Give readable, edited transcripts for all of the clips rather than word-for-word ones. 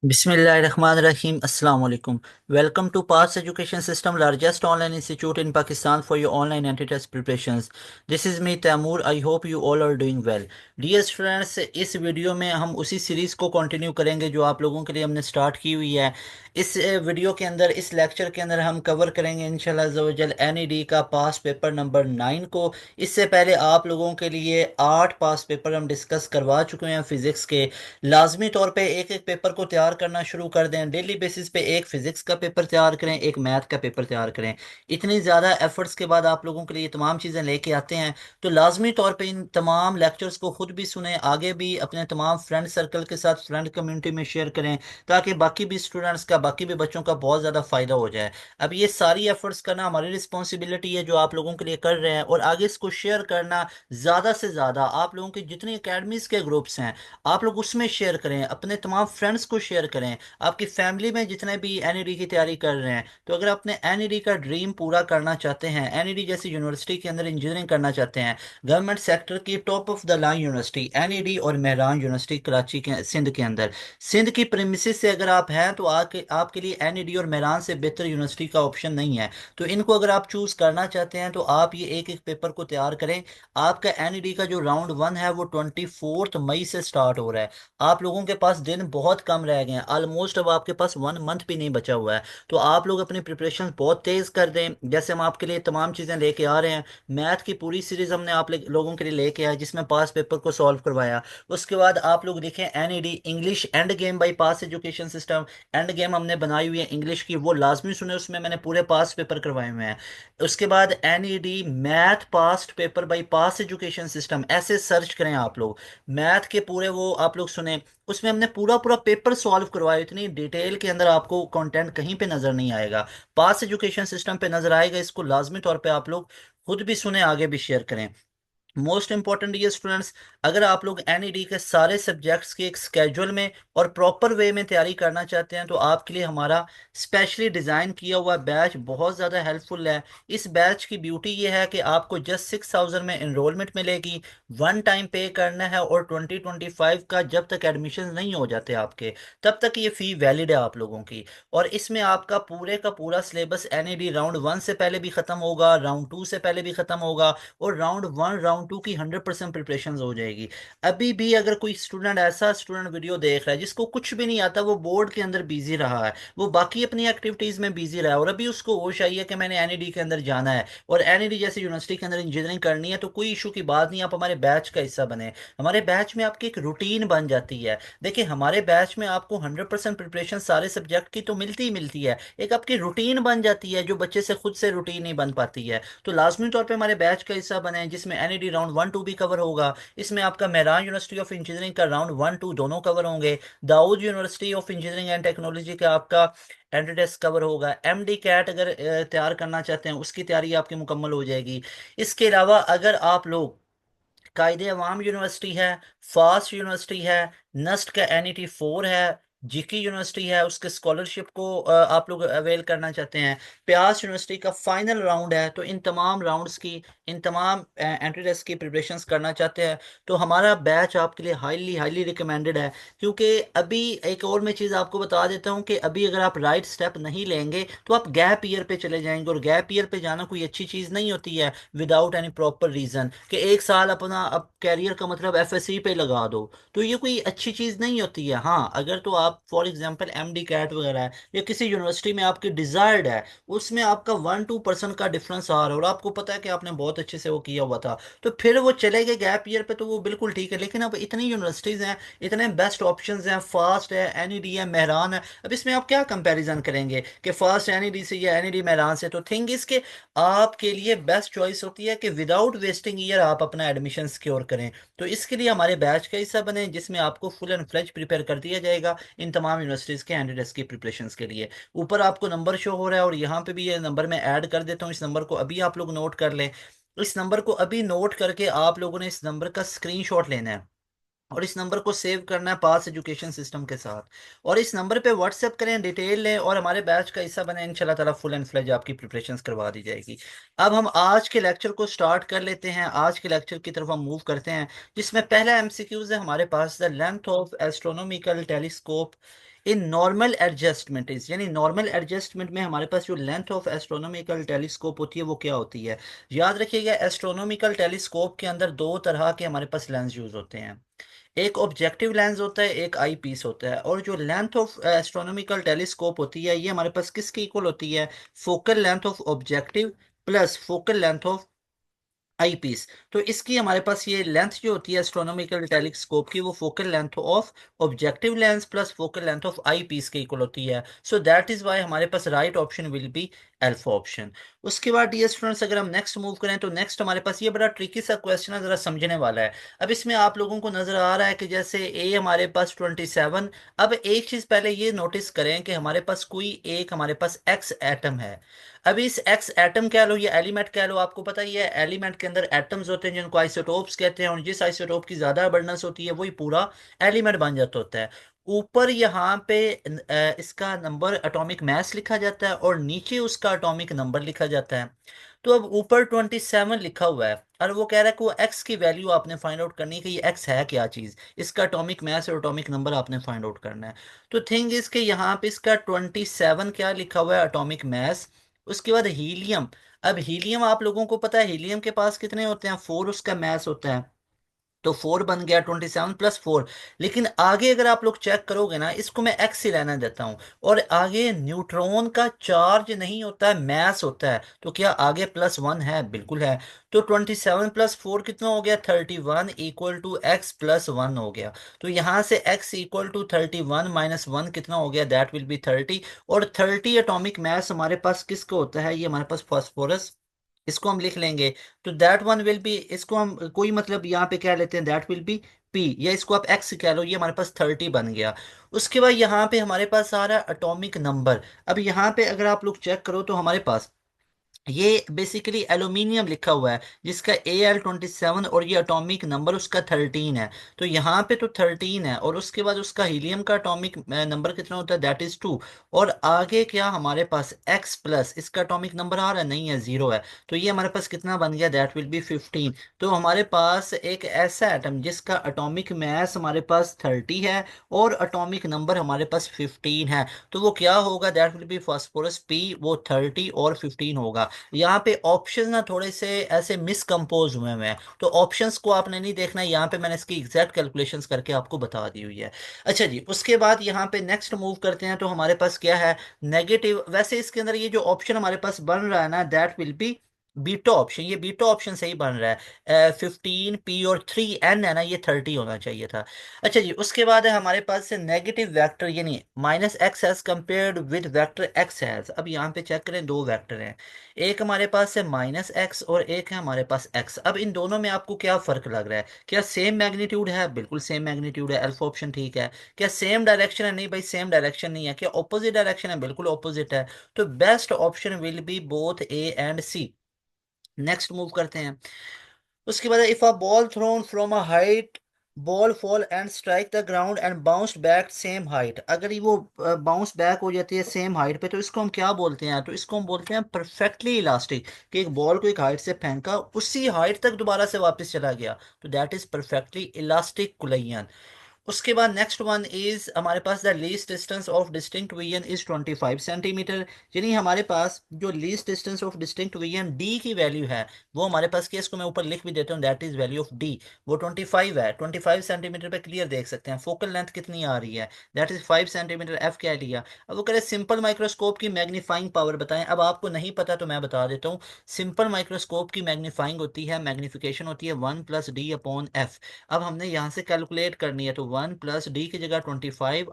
Bismillahirrahmanirrahim. Assalamu alaikum. Welcome to Pass Education System, largest online institute in Pakistan for your online anti-test preparations. This is me Taimur. I hope you all are doing well. Dear students, इस video में हम उसी series को continue करेंगे जो आप लोगों के लिए हमने स्टार्ट की हुई है। इस वीडियो के अंदर, इस लेक्चर के अंदर हम कवर करेंगे इंशाल्लाह अज़्ज़वजल एनईडी का पास पेपर नंबर 9 को। इससे पहले आप लोगों के लिए 8 पास पेपर हम डिस्कस करवा चुके हैं फिजिक्स के। लाजमी तौर पे एक एक पेपर को तैयार करना शुरू कर दें। डेली बेसिस पे एक फिजिक्स का पेपर तैयार करें, एक मैथ का पेपर तैयार करें। इतनी ज़्यादा एफर्ट्स के बाद आप लोगों के लिए ये तमाम चीज़ें लेके आते हैं, तो लाजमी तौर पे इन तमाम लेक्चर्स को खुद भी सुने, आगे भी अपने तमाम फ्रेंड सर्कल के साथ, फ्रेंड कम्युनिटी में शेयर करें, ताकि बाकी भी स्टूडेंट्स का, बाकी भी बच्चों का बहुत ज़्यादा फ़ायदा हो जाए। अब ये सारी एफर्ट्स करना हमारी रिस्पॉन्सिबिलिटी है जो आप लोगों के लिए कर रहे हैं, और आगे इसको शेयर करना ज़्यादा से ज़्यादा आप लोगों की जितनी अकेडमीज़ के ग्रुप्स हैं आप लोग उसमें शेयर करें, अपने तमाम फ्रेंड्स को शेयर करें। आपकी फैमिली में जितने भी एनईडी की तैयारी कर रहे हैं, तो अगर अपने एनईडी का ड्रीम पूरा करना चाहते हैं, एनईडी जैसी यूनिवर्सिटी के अंदर इंजीनियरिंग करना चाहते हैं, गवर्नमेंट सेक्टर की top of the line university NED और मेहरान यूनिवर्सिटी कराची के सिंध के अंदर, सिंध की प्रीमिसेस से अगर आप हैं, तो आपके लिए एनईडी और मेहरान से बेहतर यूनिवर्सिटी का ऑप्शन नहीं है। तो इनको अगर आप चूज करना चाहते हैं, तो आप ये एक एक पेपर को तैयार करें। आपका एनईडी का जो राउंड 1 है वो 24 मई से स्टार्ट हो रहा है। आप लोगों के पास दिन बहुत कम रह गए हैं, ऑलमोस्ट अब आपके पास 1 मंथ भी नहीं बचा हुआ है। तो आप लोग अपनी प्रिपरेशन बहुत तेज कर दें। जैसे हम आपके लिए तमाम चीज़ें लेके आ रहे हैं, मैथ की पूरी सीरीज हमने आप लोगों के लिए लेके आए, जिसमें पास पेपर को सॉल्व करवाया। उसके बाद आप लोग देखें NED English end game by pass education system, end game हमने बनाई हुई है इंग्लिश की, वो लाजमी सुने, उसमें मैंने पूरे पास पेपर करवाए हुए हैं। उसके बाद NED math past paper by pass education system, ऐसे सर्च करें आप लोग, मैथ के पूरे वो आप लोग सुने, उसमें हमने पूरा पूरा पेपर सॉल्व करवाया। इतनी डिटेल के अंदर आपको कंटेंट कहीं पे नजर नहीं आएगा, पास एजुकेशन सिस्टम पे नजर आएगा। इसको लाजमी तौर पे आप लोग खुद भी सुने, आगे भी शेयर करें। मोस्ट इंपॉर्टेंट ये स्टूडेंट्स, अगर आप लोग एनईडी के सारे सब्जेक्ट्स की एक स्केड्यूल में और प्रॉपर वे में तैयारी करना चाहते हैं, तो आपके लिए हमारा स्पेशली डिज़ाइन किया हुआ बैच बहुत ज़्यादा हेल्पफुल है। इस बैच की ब्यूटी ये है कि आपको जस्ट 6,000 में इनरोलमेंट मिलेगी, वन टाइम पे करना है, और 2025 का जब तक एडमिशन नहीं हो जाते आपके, तब तक ये फ़ी वैलिड है आप लोगों की। और इसमें आपका पूरे का पूरा सिलेबस एनईडी राउंड 1 से पहले भी ख़त्म होगा, राउंड 2 से पहले भी ख़त्म होगा, और राउंड 1 राउंड 2 की 100% प्रिपरेशन हो जाएगी। अभी भी अगर कोई स्टूडेंट, ऐसा स्टूडेंट वीडियो देख रहा है जिसको कुछ भी नहीं आता, वो बोर्ड के अंदर बिजी रहा है, वो बाकी अपनी एक्टिविटीज में बिजी रहा है, और अभी उसको होश आई है कि मैंने एनईडी के अंदर जाना है और एनईडी जैसी यूनिवर्सिटी के अंदर इंजीनियरिंग करनी है, तो कोई इशू की बात नहीं, आप हमारे बैच का हिस्सा बने। हमारे बैच में आपकी एक रूटीन बन जाती है। देखिए, हमारे बैच में आपको 100% प्रिपरेशन सारे सब्जेक्ट की तो मिलती ही मिलती है, एक आपकी रूटीन बन जाती है जो बच्चे से खुद से रूटीन नहीं बन पाती है। तो लाजमी तौर पे हमारे बैच का हिस्सा बने, जिसमें एनईडी राउंड 1 2 भी कवर होगा। इसमें आपका मेहरान यूनिवर्सिटी ऑफ इंजीनियरिंग का राउंड 1 2 दोनों कवर होंगे। Dawood university of engineering and technology का आपका एंट्रेंस कवर होगा। एमडी कैट अगर तैयार करना चाहते हैं, उसकी तैयारी आपकी मुकम्मल हो जाएगी। इसके अलावा अगर आप लोग कायदे अवाम यूनिवर्सिटी है, फास्ट यूनिवर्सिटी है, नस्ट का एनईटी 4 है, जीकी यूनिवर्सिटी है, उसके स्कॉलरशिप को आप लोग अवेल करना चाहते हैं, प्यास यूनिवर्सिटी का फाइनल राउंड है, तो इन तमाम राउंड्स की, इन तमाम एंट्री टेस्ट की प्रिपरेशंस करना चाहते हैं, तो हमारा बैच आपके लिए हाईली हाईली रिकमेंडेड है। क्योंकि अभी एक और मैं चीज़ आपको बता देता हूँ कि अभी अगर आप राइट स्टेप नहीं लेंगे, तो आप गैप ईयर पे चले जाएंगे, और गैप ईयर पे जाना कोई अच्छी चीज़ नहीं होती है विदाउट एनी प्रॉपर रीज़न, कि एक साल अपना अब कैरियर का मतलब एफएससी पे लगा दो, तो ये कोई अच्छी चीज़ नहीं होती है। हाँ, अगर तो आप फॉर एग्जांपल एमडी कैट वगैरह है, या किसी यूनिवर्सिटी में आपकी डिजायर्ड है, उसमें आपका 1-2% का डिफरेंस आ रहा है, और आपको पता है कि आपने बहुत अच्छे से वो किया हुआ था, तो फिर वो चले गए गैप ईयर पे, तो वो बिल्कुल ठीक है। लेकिन अब इतनी यूनिवर्सिटीज़ हैं, इतने बेस्ट ऑप्शंस हैं, फास्ट है, एनईडी है, मेहरान है, अब इसमें आप क्या कंपैरिजन करेंगे कि फास्ट एनईडी से या एनईडी मेहरान से? तो थिंग इसके आपके लिए बेस्ट चॉइस होती है कि विदाउट वेस्टिंग ईयर आप अपना एडमिशन सिक्योर करें। तो इसके लिए हमारे बैच का हिस्सा बने, जिसमें आपको फुल एंड फ्लेज प्रिपेयर कर दिया जाएगा इन तमाम यूनिवर्सिटीज़ के कैंडिडेट्स की प्रिपरेशंस के लिए। ऊपर आपको नंबर शो हो रहा है, और यहाँ पे भी ये नंबर मैं ऐड कर देता हूँ, इस नंबर को अभी आप लोग नोट कर लें। इस नंबर को अभी नोट करके आप लोगों ने इस नंबर का स्क्रीनशॉट लेना है, और इस नंबर को सेव करना है पास एजुकेशन सिस्टम के साथ, और इस नंबर पे व्हाट्सएप करें, डिटेल लें, और हमारे बैच का हिस्सा बने। इंशाल्लाह ताला फुल एंड फ्लेज आपकी प्रिपरेशंस करवा दी जाएगी। अब हम आज के लेक्चर को स्टार्ट कर लेते हैं, आज के लेक्चर की तरफ हम मूव करते हैं, जिसमें पहला एमसीक्यूज है हमारे पास, the length of astronomical telescope in normal adjustment is, यानी नॉर्मल एडजस्टमेंट में हमारे पास जो लेंथ ऑफ एस्ट्रोनॉमिकल टेलीस्कोप होती है वो क्या होती है। याद रखिएगा, एस्ट्रोनॉमिकल टेलीस्कोप के अंदर दो तरह के हमारे पास लेंस यूज होते हैं। एक ऑब्जेक्टिव लेंस होता है, एक आई पीस होता है। और जो लेंथ ऑफ एस्ट्रोनॉमिकल टेलीस्कोप होती है ये हमारे पास किसके इक्वल होती है, focal length of objective plus focal length of eyepiece. तो इसकी हमारे पास ये लेंथ जो होती है एस्ट्रोनॉमिकल टेलीस्कोप की, वो focal length of objective lens plus focal length of eyepiece के इक्वल होती है। सो दैट इज वाई हमारे पास right option will be alpha option. उसके बाद डियर स्टूडेंट्स, अगर हम नेक्स्ट मूव करें तो नेक्स्ट हमारे पास ये बड़ा ट्रिकी सा क्वेश्चन है, जरा समझने वाला है। अब इसमें आप लोगों को नजर आ रहा है कि जैसे ए हमारे पास 27। अब एक चीज पहले ये नोटिस करें कि हमारे पास कोई एक हमारे पास एक्स एटम है। अब इस एक्स एटम कह लो या एलिमेंट कह लो, आपको पता ही है एलिमेंट के अंदर एटम्स होते हैं जिनको आइसोटोप्स कहते हैं, और जिस आइसोटोप की ज्यादा अबंडेंस होती है वही पूरा एलिमेंट बन जाता होता है। ऊपर यहाँ पे इसका नंबर एटॉमिक मास लिखा जाता है और नीचे उसका एटॉमिक नंबर लिखा जाता है। तो अब ऊपर 27 लिखा हुआ है और वो कह रहा है कि वो एक्स की वैल्यू आपने फाइंड आउट करनी है कि ये एक्स है क्या चीज, इसका एटॉमिक मास और एटॉमिक नंबर आपने फाइंड आउट करना है। तो थिंग इसके यहाँ पे इसका 27 क्या लिखा हुआ है, एटॉमिक मास। उसके बाद हीलियम। अब हीलियम आप लोगों को पता है हीलियम के पास कितने होते हैं, 4 उसका मास होता है। तो 4 बन गया, 27 + 4। लेकिन आगे अगर आप लोग चेक करोगे ना, इसको मैं एक्स ही रहने देता हूं। और आगे न्यूट्रॉन का चार्ज नहीं होता है, मैस होता है। तो क्या आगे +1 है, बिल्कुल है। तो 27 + 4 कितना हो गया, 31 equal to x plus one हो गया। तो यहां से x equal to 31 minus one कितना हो गया, दैट विल बी 30। और 30 एटॉमिक मास हमारे पास किसका होता है, ये हमारे पास फास्फोरस। इसको हम लिख लेंगे। तो दैट वन विल बी, इसको हम कोई मतलब यहाँ पे क्या लेते हैं, दैट विल बी पी, या इसको आप एक्स कह लो, ये हमारे पास 30 बन गया। उसके बाद यहाँ पे हमारे पास आ रहा है एटॉमिक नंबर। अब यहाँ पे अगर आप लोग चेक करो तो हमारे पास ये बेसिकली एल्यूमिनियम लिखा हुआ है जिसका Al27, और ये एटॉमिक नंबर उसका 13 है। तो यहाँ पे तो 13 है, और उसके बाद उसका हीलियम का एटॉमिक नंबर कितना होता है, दैट इज 2। और आगे क्या हमारे पास x प्लस इसका एटॉमिक नंबर आ रहा है, नहीं है, 0 है। तो ये हमारे पास कितना बन गया, दैट विल बी 15। तो हमारे पास एक ऐसा एटम जिसका एटॉमिक मास हमारे पास 30 है और एटॉमिक नंबर हमारे पास 15 है। तो वो क्या होगा, that will B phosphorus P, वो 30 और 15 होगा। यहाँ पे ऑप्शन ना थोड़े से ऐसे मिसकम्पोज हुए हैं, तो ऑप्शंस को आपने नहीं देखना है, यहाँ पे मैंने इसकी एग्जैक्ट कैलकुलेशंस करके आपको बता दी हुई है। अच्छा जी, उसके बाद यहाँ पे नेक्स्ट मूव करते हैं तो हमारे पास क्या है, नेगेटिव। वैसे इसके अंदर ये जो ऑप्शन हमारे पास बन रहा है ना, that will B beta option. ये बीटा ऑप्शन सही बन रहा है। 15 p और 3n है ना, ये 30 होना चाहिए था। अच्छा जी, उसके बाद है हमारे पास नेगेटिव वेक्टर, यानी -x as compared with vector x has. अब यहाँ पे चेक करें, दो वेक्टर हैं, एक हमारे पास है -x और एक है हमारे पास x। अब इन दोनों में आपको क्या फर्क लग रहा है, क्या सेम मैग्नीट्यूड है, बिल्कुल सेम मैग्नीट्यूड है, अल्फा ऑप्शन ठीक है। क्या सेम डायरेक्शन है, नहीं भाई सेम डायरेक्शन नहीं है। क्या ऑपोजिट डायरेक्शन है, बिल्कुल ऑपोजिट है। तो best option will be both A and C. Next move करते हैं। उसके बाद if a ball thrown from a height, ball fall and strike the ground and bounce back same height. अगर ये वो बाउंस बैक हो जाती है सेम हाइट पे, तो इसको हम क्या बोलते हैं, तो इसको हम बोलते हैं परफेक्टली इलास्टिक। कि एक बॉल को एक हाइट से फेंका, उसी हाइट तक दोबारा से वापस चला गया, तो that is perfectly elastic collision. उसके बाद नेक्स्ट वन इज हमारे पास the least distance of distinct vision is 25 centimetre. यानी हमारे पास जो least distance of distinct vision D की वैल्यू है, वो हमारे पास की, इसको मैं ऊपर लिख भी देता हूँ, that is value of D. वो 25 है, 25 सेंटीमीटर पे क्लियर देख सकते हैं। फोकल लेंथ कितनी आ रही है, दैट इज 5 सेंटीमीटर, एफ क्या लिया। अब वो कह रहे सिंपल माइक्रोस्कोप की मैग्नीफाइंग पावर बताएं। अब आपको नहीं पता तो मैं बता देता हूँ। सिंपल माइक्रोस्कोप की मैग्नीफाइंग होती है, मैग्निफिकेशन होती है 1 + d/f। अब हमने यहाँ से कैलकुलेट करनी है, तो 1 + d की जगह 25/5।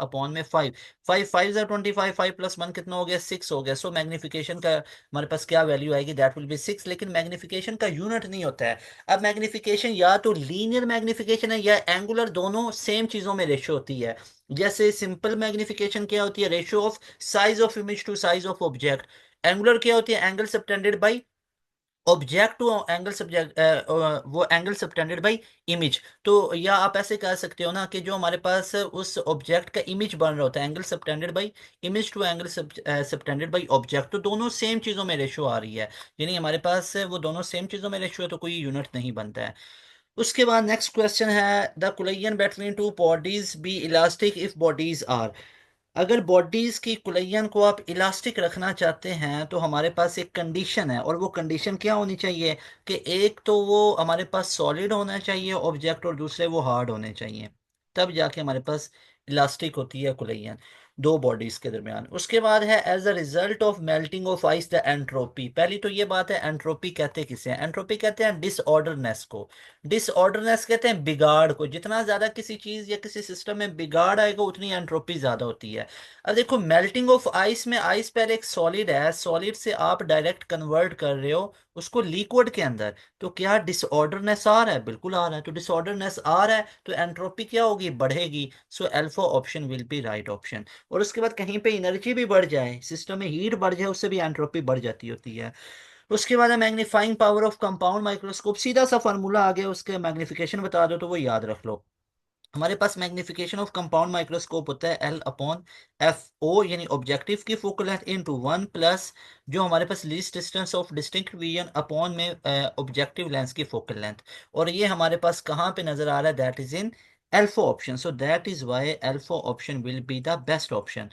5 5 × 25, 5 + 1 कितना हो गया, 6 हो गया। सो मैग्निफिकेशन का हमारे पास क्या वैल्यू आएगी, दैट विल बी 6। लेकिन मैग्निफिकेशन का यूनिट नहीं होता है। अब मैग्निफिकेशन या तो लीनियर मैग्निफिकेशन है या एंगुलर, दोनों सेम चीजों में रेशो होती है। जैसे सिंपल मैग्निफिकेशन क्या होती है, ratio of size of image to size of object. Angular क्या होती है, angle subtended by object to angle subject, वो एंगल सबटेंडेड बाई इमेज। तो या आप ऐसे कह सकते हो ना कि जो हमारे पास उस ऑब्जेक्ट का इमेज बन रहा होता है, angle subtended by image to angle subtended by object, तो दोनों सेम चीजों में रेशो आ रही है। यानी हमारे पास वो दोनों सेम चीजों में रेशो है, तो कोई यूनिट नहीं बनता है। उसके बाद नेक्स्ट क्वेश्चन है, the collision between two bodies be elastic if bodies are. अगर बॉडीज की कुलैयन को आप इलास्टिक रखना चाहते हैं तो हमारे पास एक कंडीशन है, और वो कंडीशन क्या होनी चाहिए कि एक तो वो हमारे पास सॉलिड होना चाहिए ऑब्जेक्ट, और दूसरे वो हार्ड होने चाहिए, तब जाके हमारे पास इलास्टिक होती है कुलैयन दो बॉडीज के दरमियान। उसके बाद है as a result of melting of ice the entropy. पहली तो ये बात है, एंट्रोपी कहते किसे हैं? एंट्रोपी कहते हैं डिसऑर्डरनेस को। डिसऑर्डरनेस कहते हैं बिगाड़ को। जितना ज्यादा किसी चीज या किसी सिस्टम में बिगाड़ आएगा उतनी एंट्रोपी ज्यादा होती है। अब देखो, मेल्टिंग ऑफ आइस में आइस पहले एक सॉलिड है, सॉलिड से आप डायरेक्ट कन्वर्ट कर रहे हो उसको लिक्विड के अंदर, तो क्या डिसऑर्डरनेस आ रहा है? बिल्कुल आ रहा है। तो डिसऑर्डरनेस आ रहा है तो एंट्रोपी क्या होगी? बढ़ेगी। So alpha option will be right option. और उसके बाद कहीं पे एनर्जी भी बढ़ जाए, सिस्टम में हीट बढ़ जाए, उससे भी एंट्रोपी बढ़ जाती होती है। उसके बाद है magnifying power of compound microscope. सीधा सा फार्मूला आ गया, उसके मैग्निफिकेशन बता दो तो वो याद रख लो। हमारे पास मैग्निफिकेशन ऑफ कंपाउंड माइक्रोस्कोप होता है एल अपॉन एफ ओ, यानी ऑब्जेक्टिव की focal length into one plus जो हमारे पास least distance of distinct vision upon में ऑब्जेक्टिव लेंस की फोकल लेंथ। और ये हमारे पास कहाँ पे नजर आ रहा है? That is in alpha option. So that is why alpha option will be the best option.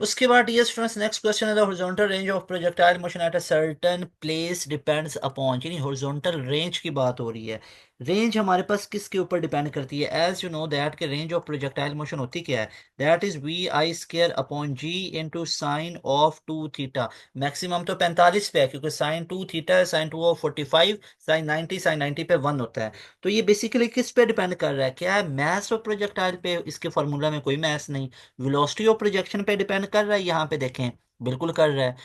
उसके बाद डियर स्टूडेंट्स, नेक्स्ट क्वेश्चन है the horizontal range of projectile motion at a certain place depends upon, यानी horizontal range की बात हो रही है। Range हमारे पास किसके ऊपर डिपेंड करती है? एज यू नो दैट के रेंज ऑफ प्रोजेक्टाइल मोशन होती क्या है? That is v i square upon g into sine of two theta. Maximum तो 45 पे है क्योंकि साइन टू थीटा है, साइन टू ऑफ 45, साइन 90 पे 1 होता है। तो ये बेसिकली किस पे डिपेंड कर रहा है? क्या है? मैथ ऑफ प्रोजेक्टाइल पे। इसके फॉर्मूला में कोई मैथ नहीं। वेलोसिटी ऑफ प्रोजेक्शन पे डिपेंड कर रहा है, यहाँ पे देखें बिल्कुल कर रहा है।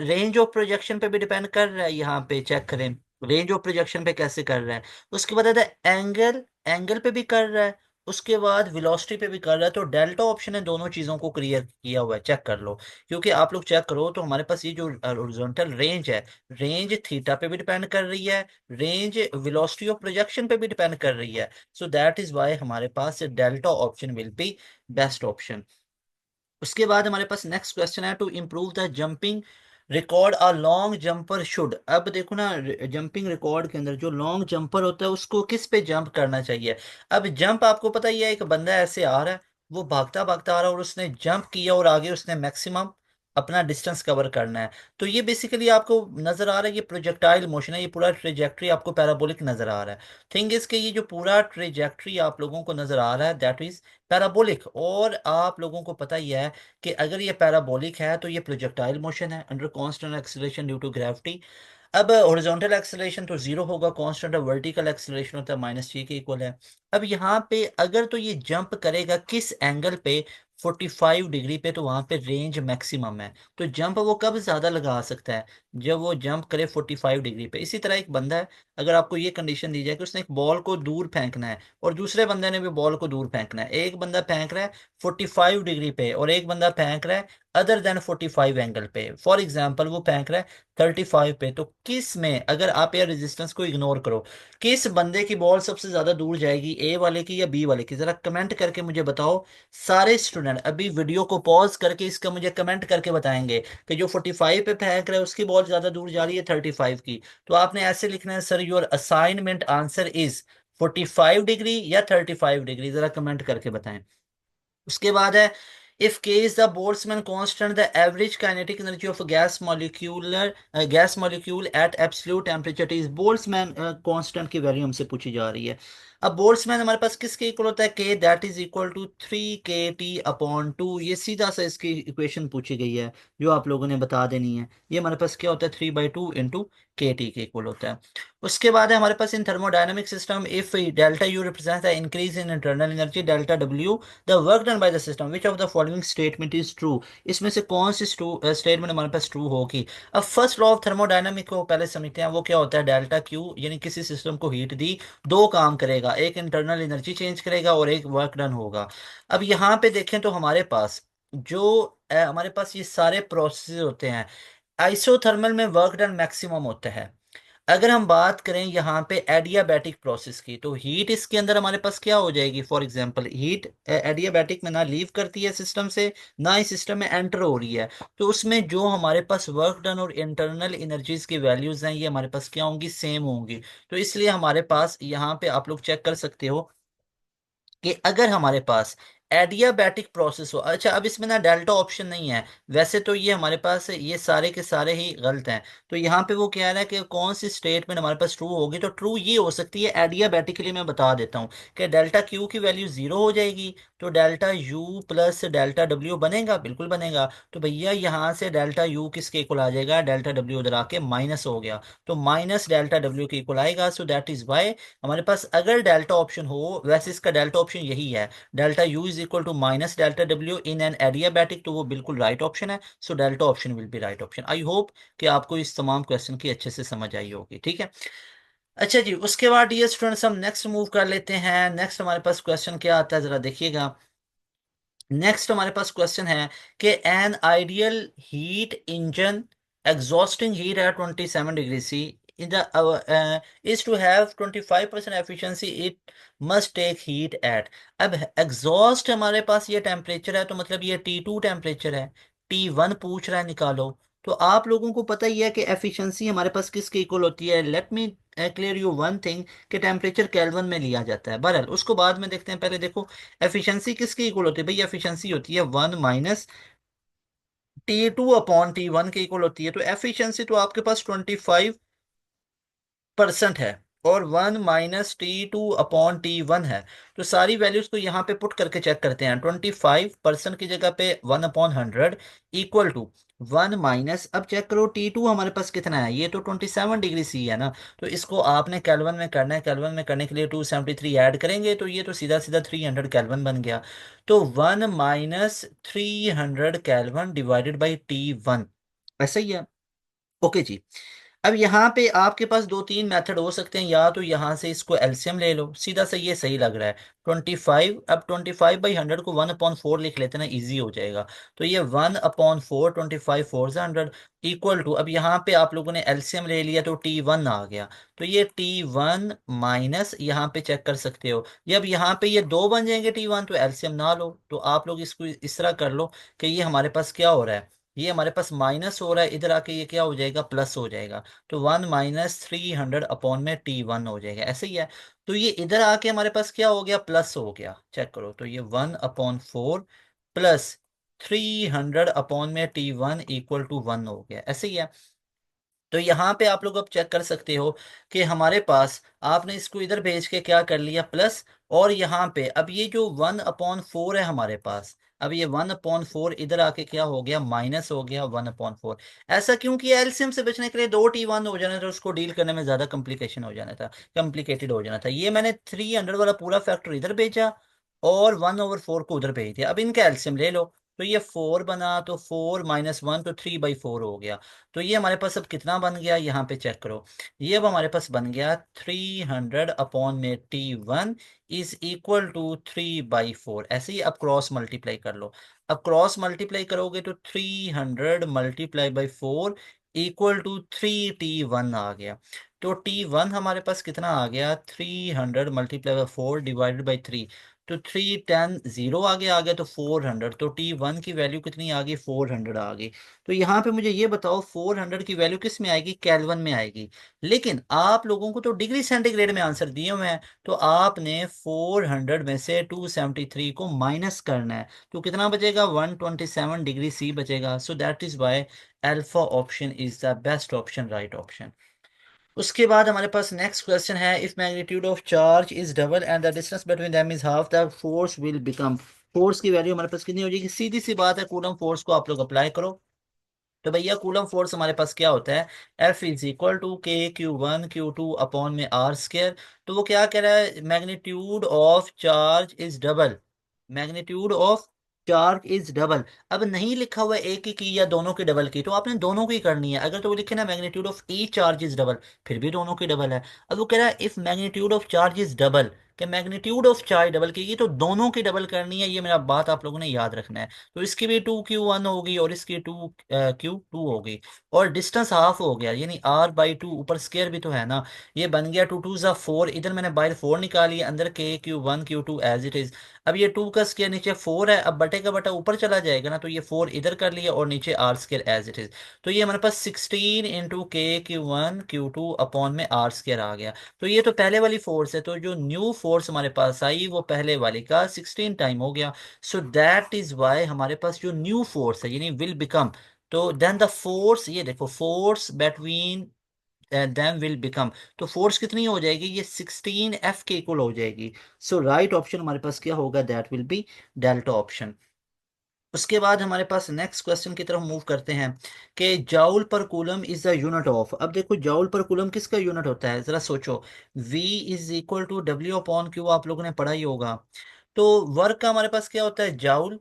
रेंज ऑफ प्रोजेक्शन पे भी डिपेंड कर रहा है, यहाँ पे चेक करें रेंज ऑफ प्रोजेक्शन पे कैसे कर रहा है। उसके बाद आता है एंगल, एंगल पे भी कर रहा है। उसके बाद वेलोसिटी पे भी कर रहा है। तो डेल्टा ऑप्शन है, दोनों चीजों को क्लियर किया हुआ है, चेक कर लो। क्योंकि आप लोग चेक करो तो हमारे पास ये जो हॉरिजॉन्टल रेंज है, रेंज थीटा पे भी डिपेंड कर रही है, रेंज वेलोसिटी ऑफ प्रोजेक्शन पे भी डिपेंड कर रही है। सो दैट इज वाई हमारे पास delta option will be best option. उसके बाद हमारे पास नेक्स्ट क्वेश्चन है, to improve the jumping record a long jumper should. अब देखो ना, जंपिंग रिकॉर्ड के अंदर जो लॉन्ग जंपर होता है उसको किस पे जंप करना चाहिए? अब जंप आपको पता ही है, एक बंदा ऐसे आ रहा है, वो भागता भागता आ रहा है और उसने जंप किया और आगे उसने मैक्सिमम अपना डिस्टेंस कवर करना है। तो ये बेसिकली आपको नजर आ रहा है, ये प्रोजेक्टाइल मोशन है, ये पूरा ट्रेजेक्ट्री आपको पैराबोलिक नजर आ रहा है। थिंग इसके ये जो पूरा ट्रेजेक्ट्री आप लोगों को नजर आ रहा है दैट इज पैराबोलिक। और आप लोगों को पता ही है कि अगर ये पैराबोलिक है तो ये प्रोजेक्टाइल मोशन है under constant acceleration due to gravity. अब हॉरिजॉन्टल एक्सीलरेशन तो जीरो होगा, कांस्टेंट। और वर्टिकल एक्सीलरेशन होता है -g के इक्वल है। अब यहाँ पे अगर तो ये जंप करेगा किस एंगल पे? 45 डिग्री पे, तो वहां पे रेंज मैक्सिमम है। तो जंप वो कब ज्यादा लगा सकता है? जब वो जंप करे 45 डिग्री पे। इसी तरह एक बंदा है, अगर आपको ये कंडीशन दी जाए कि उसने एक बॉल को दूर फेंकना है और दूसरे बंदे ने भी बॉल को दूर फेंकना है, एक बंदा फेंक रहा है 45 डिग्री पे और एक बंदा फेंक रहा है अदर देन 45 एंगल पे, फॉर एग्जांपल वो फेंक रहा है 35 पे, तो किस में, अगर आप एयर रेजिस्टेंस को इग्नोर करो, किस बंदे की बॉल सबसे ज्यादा दूर जाएगी? ए वाले की या बी वाले की? जरा कमेंट करके मुझे बताओ। सारे स्टूडेंट अभी वीडियो को पॉज करके इसका मुझे कमेंट करके बताएंगे कि जो 45 पे फेंक रहा है उसकी बॉल ज्यादा दूर जा रही है 35 की। तो आपने ऐसे लिखना है, sir your assignment answer is 45 degree या 35 डिग्री। जरा कमेंट करके बताएं। उसके बाद है, if k is the Boltzmann constant, the average kinetic energy of a gas molecule at absolute temperature is। Boltzmann constant की वैल्यू हमसे पूछी जा रही है। अब बोल्ट्जमैन हमारे पास किसके इक्वल होता है? k that is equal to 3kT upon 2। ये सीधा सा इसकी इक्वेशन पूछी गई है जो आप लोगों ने बता देनी है। ये हमारे पास क्या होता है? 3/2 इंटू KT के इक्वल होता है। उसके बाद है हमारे पास in thermodynamic system, if delta U represent the increase in internal energy, delta W the work done by the system, which of the following statement is true. इसमें से कौन सी स्टेटमेंट हमारे पास ट्रू होगी? अब फर्स्ट लॉ ऑफ थर्मोडायनामिक को पहले समझते हैं। वो क्या होता है? डेल्टा क्यू, यानी किसी सिस्टम को हीट दी, दो काम करेगा, एक इंटरनल एनर्जी चेंज करेगा और एक वर्क डन होगा। अब यहाँ पे देखें तो हमारे पास जो हमारे पास ये सारे प्रोसेस होते हैं, आइसोथर्मल में वर्क डन मैक्सिमम होता है। अगर हम बात करें यहाँ पे एडियाबैटिक प्रोसेस की, तो हीट इसके अंदर हमारे पास क्या हो जाएगी? फॉर एग्जांपल हीट एडियाबैटिक में ना लीव करती है सिस्टम से, ना ही सिस्टम में एंटर हो रही है। तो उसमें जो हमारे पास वर्क डन और इंटरनल एनर्जीज की वैल्यूज हैं ये हमारे पास क्या होंगी? सेम होंगी। तो इसलिए हमारे पास यहाँ पे आप लोग चेक कर सकते हो कि अगर हमारे पास एडियाबैटिक प्रोसेस हो। अच्छा, अब इसमें ना डेल्टा ऑप्शन नहीं है। वैसे तो ये हमारे पास ये सारे के सारे ही गलत हैं। तो यहाँ पे वो कह रहा है कि कौन सी स्टेटमेंट हमारे पास ट्रू होगी, तो ट्रू ये हो सकती है एडियाबैटिक के लिए। मैं बता देता हूँ कि डेल्टा क्यू की वैल्यू जीरो हो जाएगी, तो delta U plus delta W बनेगा, बिल्कुल बनेगा। तो भैया यहाँ से डेल्टा यू किसके इक्वल आ जाएगा, डेल्टा डब्ल्यू उधर आके माइनस हो गया, तो माइनस डेल्टा डब्ल्यू के इक्वल आएगा। सो दैट इज वाई हमारे पास अगर डेल्टा ऑप्शन हो, वैसे इसका डेल्टा ऑप्शन यही है, delta u is equal to minus delta डब्ल्यू इन एन एडियाबैटिक, तो वो बिल्कुल राइट ऑप्शन है। So delta option will be right option. I hope कि आपको इस तमाम क्वेश्चन की अच्छे से समझ आई होगी, ठीक है। अच्छा जी, उसके बाद डियर स्टूडेंट्स हम नेक्स्ट मूव कर लेते हैं। नेक्स्ट हमारे पास क्वेश्चन क्या आता है, जरा देखिएगा। नेक्स्ट हमारे पास क्वेश्चन है कि an ideal heat engine exhausting heat at 27 degree C in the is to have 25% efficiency, it must take heat at। अब एग्जॉस्ट हमारे पास ये टेम्परेचर है, तो मतलब ये T2 टेम्परेचर है, T1 पूछ रहा है निकालो। तो आप लोगों को पता ही है कि एफिशिएंसी हमारे पास किसके इक्वल होती है। Let me clear you one thing, कि टेम्परेचर केल्विन में लिया जाता है। बहरहाल उसको बाद में देखते हैं, पहले देखो एफिशिएंसी किसकी इक्वल होती है। भाई एफिशिएंसी होती है 1 - T2 अपॉन T1 के इक्वल होती है। तो एफिशिएंसी तो आपके पास 25% है, और 1 - T2 अपॉन T1 है। तो सारी वैल्यूज को यहाँ पे पुट करके चेक करते हैं। 25% की जगह पे 1/100 इक्वल टू 1 - अब चेक करो T2 हमारे पास कितना है, ये तो 27 डिग्री सी है ना। तो इसको आपने कैलवन में करना है, कैलवन में करने के लिए 273 ऐड करेंगे, तो ये तो सीधा सीधा 300 कैलवन बन गया। तो 1 - 300 कैलवन डिवाइडेड बाई T1, ऐसा ही है। ओके जी। अब यहाँ पे आपके पास दो तीन मेथड हो सकते हैं, या तो यहाँ से इसको एलसीएम ले लो, सीधा सा ये सही लग रहा है। 25, अब 25/100 को 1/4 लिख लेते हैं ना, इजी हो जाएगा। तो ये 1/4, 25 4 100 इक्वल टू, अब यहाँ पे आप लोगों ने एलसीएम ले लिया तो T1 आ गया। तो ये T1 माइनस, यहाँ पे चेक कर सकते हो, ये अब यहाँ पे ये दो बन जाएंगे T1, तो एलसीएम ना लो। तो आप लोग इसको इस तरह कर लो कि ये हमारे पास क्या हो रहा है, ये हमारे पास माइनस हो रहा है, इधर आके ये क्या हो जाएगा, प्लस हो जाएगा। तो 1 - 300 अपॉन में T1 हो जाएगा, ऐसे ही है। तो ये इधर आके हमारे पास क्या हो गया, प्लस हो गया, चेक करो। तो ये 1/4 प्लस 300 अपॉन में T1 इक्वल टू 1 हो गया, ऐसे ही है। तो यहाँ पे आप लोग अब चेक कर सकते हो कि हमारे पास आपने इसको इधर भेज के क्या कर लिया, प्लस। और यहाँ पे अब ये जो 1/4 है हमारे पास, अब ये 1/4 इधर आके क्या हो गया, माइनस हो गया 1/4। ऐसा क्यों किया, एलसीएम से बचने के लिए, दो T1 हो जाना था, उसको डील करने में ज्यादा कॉम्प्लिकेशन हो जाना था, कॉम्प्लिकेटेड हो जाना था। ये मैंने 300 वाला पूरा फैक्टर इधर भेजा, और 1/4 को उधर भेज दिया। अब इनका एलसीएम ले लो, तो ये 4 बना, तो 4 - 1 तो 3/4 हो गया। तो ये हमारे पास अब कितना बन गया, यहाँ पे चेक करो। ये अब हमारे पास बन गया 300 अपॉन में T1 इज इक्वल टू 3/4। ऐसे ही अब क्रॉस मल्टीप्लाई कर लो। अब क्रॉस मल्टीप्लाई करोगे तो 300 × 4 इक्वल टू 3T1 आ गया। तो T1 हमारे पास कितना आ गया, 300 × 4 डिवाइडेड बाई 3। तो 3 10 0 आ गया तो 400। तो T1 की वैल्यू कितनी आ गई, 400 आ गई। तो यहाँ पे मुझे ये बताओ 400 की वैल्यू किस में आएगी, केल्विन में आएगी। लेकिन आप लोगों को तो डिग्री सेंटीग्रेड में आंसर दिए हुए हैं, तो आपने 400 में से 273 को माइनस करना है, तो कितना बचेगा, 127 डिग्री सी बचेगा। So that is why alpha option is the best option, right option. उसके बाद हमारे पास नेक्स्ट क्वेश्चन है, if magnitude of charge is double and the distance between them is half, the force will become. Force की value हमारे पास कितनी हो जाएगी, सीधी सी बात है, कूलम फोर्स को आप लोग अप्लाई करो। तो भैया कूलम फोर्स हमारे पास क्या होता है, F is equal to K Q1 Q2 upon में R स्क्वायर। तो वो क्या कह रहा है, magnitude of charge is double, magnitude of charge is double. अब नहीं लिखा हुआ है एक ही की या दोनों की डबल की, तो आपने दोनों की करनी है। अगर तो वो लिखे ना magnitude of E charge is double, फिर भी दोनों की डबल है। अब वो कह रहा है if magnitude of charge is double, कि मैग्नीट्यूड ऑफ चार्ज डबल की, तो दोनों की डबल करनी है, ये मेरा बात आप लोगों ने याद रखना है। तो इसकी भी 2Q1 होगी और इसकी 2Q2 होगी, और डिस्टेंस हाफ हो गया, यानी R/2, ऊपर स्केयर भी तो है ना। ये बन गया 2 2 ज़ा 4, इधर मैंने बाहर 4 निकाली, अंदर K Q1 Q2 as it is. अब ये 2 का स्केयर नीचे 4 है, अब बटे का बटा ऊपर चला जाएगा ना, तो ये 4 इधर कर लिया और नीचे R square as it is. तो ये हमारे पास 16 into K Q1 Q2 upon में R स्केयर आ गया। तो ये तो पहले वाली फोर्स है, तो जो न्यू फोर्स हमारे पास आई वो पहले वाले का 16 टाइम हो गया। सो दैट इज वाई हमारे पास जो न्यू फोर्स है यानी विल बिकम, तो देन द फोर्स, ये देखो force between then will become, तो फोर्स कितनी हो जाएगी, ये 16 F के इक्वल हो जाएगी। सो राइट ऑप्शन हमारे पास क्या होगा, that will B delta option. उसके बाद हमारे पास नेक्स्ट क्वेश्चन की तरफ मूव करते हैं कि जाउल पर coulomb is the unit of. अब देखो जाउल पर कूलम किसका यूनिट होता है, जरा सोचो। V इज इक्वल टू डब्ल्यू अपॉन क्यू, आप लोगों ने पढ़ा ही होगा। तो वर्क का हमारे पास क्या होता है, जाउल,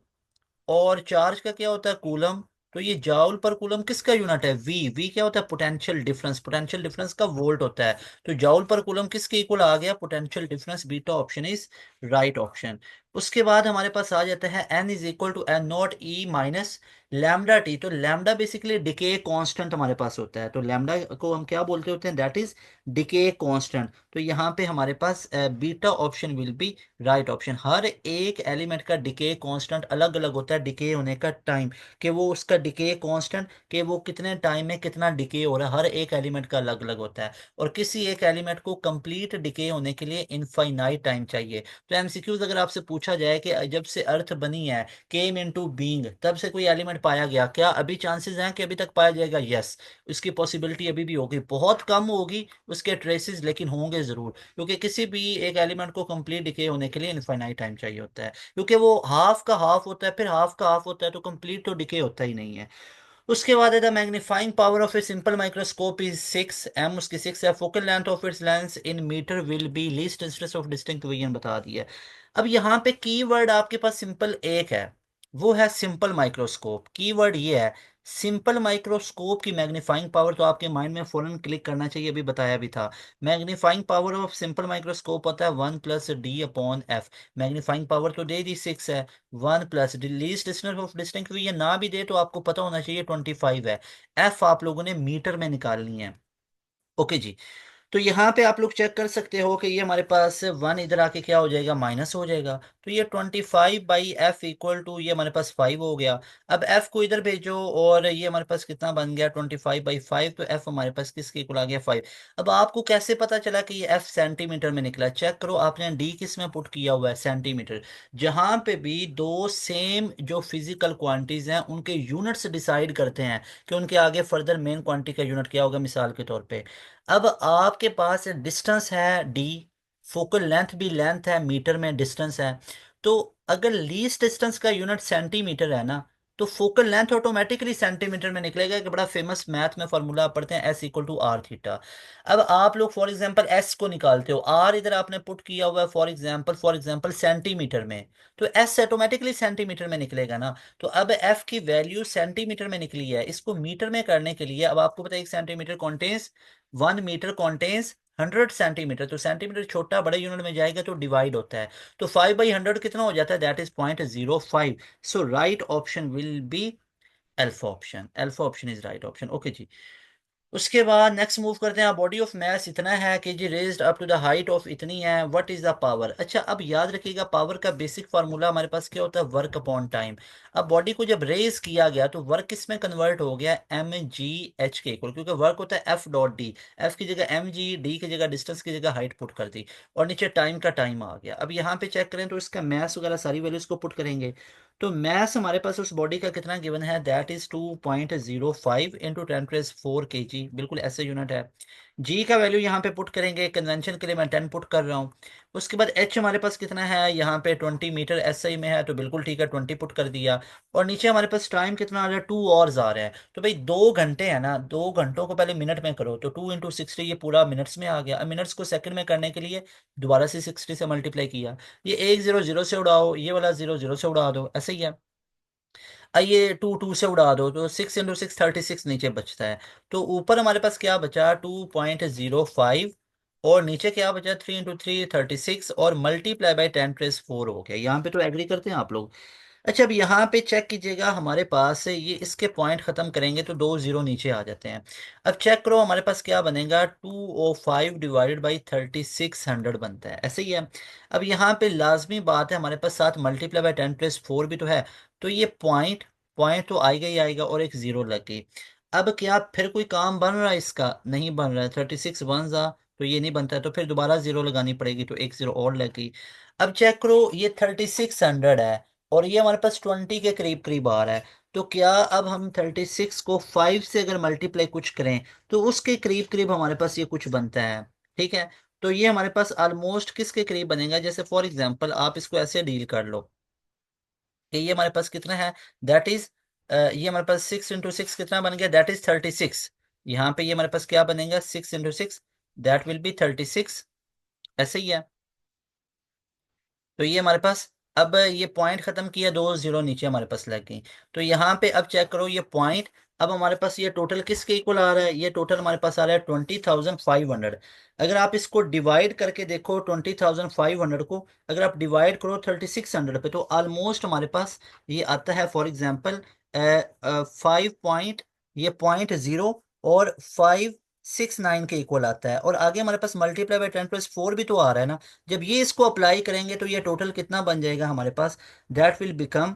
और चार्ज का क्या होता है, कूलम। तो ये जाउल पर कूलम किसका यूनिट है, वी। वी क्या होता है, पोटेंशियल डिफरेंस, पोटेंशियल डिफरेंस का वोल्ट होता है। तो जाउल पर कूलम किसके इक्वल आ गया, potential difference, beta option is right option. उसके बाद हमारे पास आ जाता है n is equal to n not e minus lambda t. तो लैम्डा बेसिकली डिके कांस्टेंट हमारे पास होता है, तो लैम्डा को हम क्या बोलते होते हैं, दैट इज डिके कांस्टेंट। तो यहाँ पे हमारे पास beta option will be right option. हर एक एलिमेंट का डिके कांस्टेंट अलग अलग होता है, डिके होने का टाइम, कि वो उसका डिके कांस्टेंट, कि वो कितने टाइम में कितना डिके हो रहा है, हर एक एलिमेंट का अलग अलग होता है। और किसी एक एलिमेंट को कंप्लीट डिके होने के लिए इनफाइनाइट टाइम चाहिए। तो एमसीक्यूज अगर आपसे पूछा जाए कि जब से अर्थ बनी है, केम इनटू बीइंग, तब से कोई एलिमेंट पाया गया क्या, अभी चांसेस हैं कि अभी तक पाया जाएगा, यस। उसकी पॉसिबिलिटी अभी भी होगी, बहुत कम होगी उसके ट्रेसेस, लेकिन होंगे जरूर, क्योंकि किसी भी एक एलिमेंट को कंप्लीट डिके होने के लिए इनफाइनाइट टाइम चाहिए होता है, क्योंकि वो हाफ का हाफ होता है, फिर हाफ का हाफ होता है, तो कंप्लीट तो डिके होता ही नहीं है। उसके बाद है the magnifying power of a simple microscope is 6 m, उसकी 6 है। Focal length of its lens in metre will be least distance of distinct vision, बता दिया। अब यहाँ पे कीवर्ड आपके पास सिंपल एक है, वो है सिंपल माइक्रोस्कोप। कीवर्ड ये है सिंपल माइक्रोस्कोप की मैग्नीफाइंग पावर, तो आपके माइंड में फौरन क्लिक करना चाहिए, अभी बताया भी था। Magnifying power of simple microscope होता है 1 + D/F। मैग्नीफाइंग पावर तो दे दी 6 है, 1 + लीस्ट डिस्टेंस ऑफ डिस्टिंक्ट ये ना भी दे तो आपको पता होना चाहिए 25 है। एफ आप लोगों ने मीटर में निकालनी है। ओके जी। तो यहाँ पे आप लोग चेक कर सकते हो कि ये हमारे पास 1 इधर आके क्या हो जाएगा, माइनस हो जाएगा। तो ये 25/F इक्वल टू ये हमारे पास 5 हो गया। अब F को इधर भेजो और ये हमारे पास कितना बन गया, 25/5, तो F हमारे पास किसके इक्वल आ गया, 5। अब आपको कैसे पता चला कि ये F सेंटीमीटर में निकला, चेक करो, आपने D किस में पुट किया हुआ है, सेंटीमीटर। जहां पे भी दो सेम जो फिजिकल क्वांटिटीज हैं उनके यूनिट्स डिसाइड करते हैं कि उनके आगे फर्दर मेन क्वांटिटी का यूनिट क्या होगा, मिसाल के तौर पे अब आपके पास डिस्टेंस है डी, फोकल लेंथ भी लेंथ है, मीटर में डिस्टेंस है। तो अगर लीस्ट डिस्टेंस का यूनिट सेंटीमीटर है ना, तो फोकल लेंथ ऑटोमेटिकली सेंटीमीटर में निकलेगा। एक बड़ा फेमस मैथ में फॉर्मूला आप पढ़ते हैं, S equal to R theta. अब आप लोग फॉर एग्जांपल एस को निकालते हो, आर इधर आपने पुट किया हुआ है फॉर एग्जांपल सेंटीमीटर में, तो एस ऑटोमेटिकली सेंटीमीटर में निकलेगा ना। तो अब एफ की वैल्यू सेंटीमीटर में निकली है, इसको मीटर में करने के लिए अब आपको पता है 1 centimetre contains 1 metre contains 100 centimetre. तो सेंटीमीटर छोटा बड़े यूनिट में जाएगा तो डिवाइड होता है। तो 5/100 कितना हो जाता है, that is 0.05। So right option will be alpha option. Alpha option is right option. Okay जी। उसके बाद नेक्स्ट मूव करते हैं, बॉडी ऑफ मास इतना है कि जी raised up to the height of इतनी है, व्हाट इज द पावर। अच्छा अब याद रखिएगा पावर का बेसिक फार्मूला हमारे पास क्या होता है, वर्क अपॉन टाइम। अब बॉडी को जब रेज किया गया तो वर्क किस में कन्वर्ट हो गया, mgh के इक्वल, क्योंकि वर्क होता है F.D। एफ की जगह mg, डी की जगह डिस्टेंस की जगह हाइट पुट कर दी, और नीचे टाइम का टाइम आ गया। अब यहाँ पे चेक करें तो इसका मैथ्स वगैरह सारी वैल्यूज को पुट करेंगे, तो मैथ्स हमारे पास उस बॉडी का कितना गिवन है, दैट इज 2.05 इंटू 10⁻⁴ kg, बिल्कुल ऐसे यूनिट है। जी का वैल्यू यहाँ पे पुट करेंगे, कन्वेंशन के लिए मैं 10 पुट कर रहा हूँ। उसके बाद एच हमारे पास कितना है, यहाँ पे 20 मीटर एसआई में है, तो बिल्कुल ठीक है 20 पुट कर दिया। और नीचे हमारे पास टाइम कितना आ रहा है, 2 आवर्स आ रहा है। तो भाई 2 घंटे है ना, 2 घंटों को पहले मिनट में करो, तो 2 × 60 ये पूरा मिनट्स में आ गया। अब मिनट्स को सेकंड में करने के लिए दोबारा से 60 से मल्टीप्लाई किया, ये एक जीरो जीरो से उड़ाओ, ये वाला जीरो जीरो से उड़ा दो, ऐसे ही है। आइए 2 2 से उड़ा दो, तो 6 × 6 36 नीचे बचता है। तो ऊपर हमारे पास क्या बचा, 2.05, और नीचे क्या बचा, 3 × 3 36, और मल्टीप्लाई बाय 10⁻⁴ हो गया। यहाँ पे तो एग्री करते हैं आप लोग। अच्छा अब यहाँ पे चेक कीजिएगा, हमारे पास ये इसके पॉइंट खत्म करेंगे तो 2 जीरो नीचे आ जाते हैं। अब चेक करो हमारे पास क्या बनेगा, 205/3600 बनता है, ऐसे ही है। अब यहाँ पे लाजमी बात है, हमारे पास साथ मल्टीप्लाई बाय 10⁻⁴ भी तो है, तो ये पॉइंट पॉइंट तो आएगा ही आएगा, और एक जीरो लग गई। अब क्या फिर कोई काम बन रहा है इसका, नहीं बन रहा है, 36 वन जा तो ये नहीं बनता है, तो फिर दोबारा जीरो लगानी पड़ेगी, तो एक जीरो और लगी। अब चेक करो, ये 3600 है और ये हमारे पास 20 के करीब करीब आ रहा है। तो क्या अब हम 36 को 5 से अगर मल्टीप्लाई कुछ करें तो उसके करीब करीब हमारे पास ये कुछ बनता है। ठीक है, तो ये हमारे पास ऑलमोस्ट किसके करीब बनेगा, जैसे फॉर एग्जांपल आप इसको ऐसे डील कर लो कि ये हमारे पास कितना है, दैट इज ये हमारे पास 6 इंटू 6 कितना बन गया, दैट इज 36। यहाँ पे ये हमारे पास क्या बनेगा, 6 इंटू 6, दैट विल बी 36। ऐसे ही है। तो ये हमारे पास, अब ये पॉइंट खत्म किया, दो जीरो नीचे हमारे पास लग गई। तो यहाँ पे अब चेक करो ये पॉइंट, अब हमारे पास ये टोटल किसके इक्वल आ रहा है, ये टोटल हमारे पास आ रहा है 20,500। अगर आप इसको डिवाइड करके देखो 20,500 को, अगर आप डिवाइड करो 3600 पे, तो ऑलमोस्ट हमारे पास ये आता है फॉर एग्जाम्पल 5 पॉइंट, ये .0 और 569 के इक्वल आता है। और आगे हमारे पास मल्टीप्लाई बाय 10+4 भी तो आ रहा है ना। जब ये इसको अप्लाई करेंगे तो ये टोटल कितना बन जाएगा हमारे पास, दैट विल बिकम,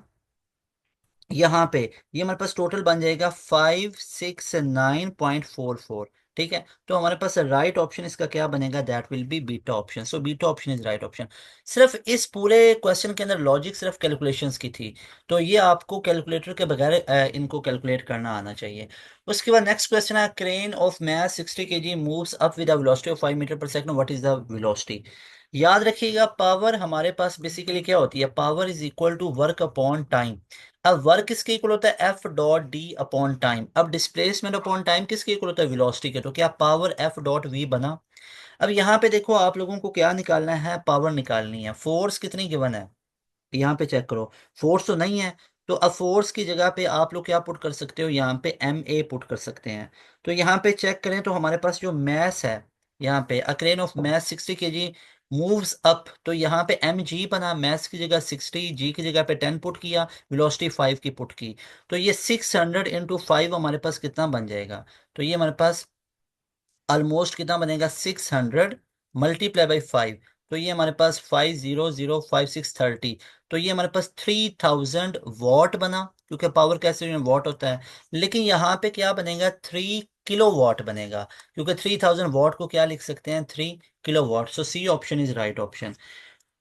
यहाँ पे ये हमारे पास टोटल बन जाएगा 569.44। ठीक है, तो हमारे पास राइट ऑप्शन इसका क्या बनेगा, that will B beta option. So beta option is right option. सिर्फ इस पूरे क्वेश्चन के अंदर लॉजिक सिर्फ कैलकुलेशंस की थी, तो ये आपको कैलकुलेटर के बगैर इनको कैलकुलेट करना आना चाहिए। उसके बाद नेक्स्ट क्वेश्चन है, crane of mass 60 kg moves up with a velocity of 5 metre पर second, what is the velocity. याद रखिएगा, पावर हमारे पास बेसिकली क्या होती है, power is equal to work upon time. अब वर्क किसके इक्वल होता है, F dot D upon time. अब डिस्प्लेसमेंट अपॉन टाइम किसके इक्वल होता है, वेलोसिटी के। तो क्या पावर एफ डॉट वी बना। अब यहाँ पे देखो, आप लोगों को क्या निकालना है, पावर निकालनी है। फोर्स कितनी गिवन है, यहाँ पे चेक करो, फोर्स तो नहीं है। तो अब फोर्स की जगह पे आप लोग क्या पुट कर सकते हो, यहाँ पे एम ए पुट कर सकते हैं। तो यहाँ पे चेक करें तो हमारे पास जो मैस है, यहाँ पे a crane of mass 60 kg moves up, तो यहाँ पे एम जी बना, मैस की जगह 60, जी की जगह पे 10 पुट किया, वेलोसिटी 5 की पुट की। तो ये 600 इंटू 5 हमारे पास कितना बन जाएगा, तो ये हमारे पास ऑलमोस्ट कितना बनेगा, 600 मल्टीप्लाई बाई 5। तो ये हमारे पास 50,05630। तो ये हमारे पास 3000 वॉट बना, क्योंकि पावर कैसे वॉट होता है। लेकिन यहाँ पे क्या बनेगा, 3 किलो वॉट बनेगा, क्योंकि 3000 वॉट को क्या लिख सकते हैं, 3 kilowatt. So C option is right option.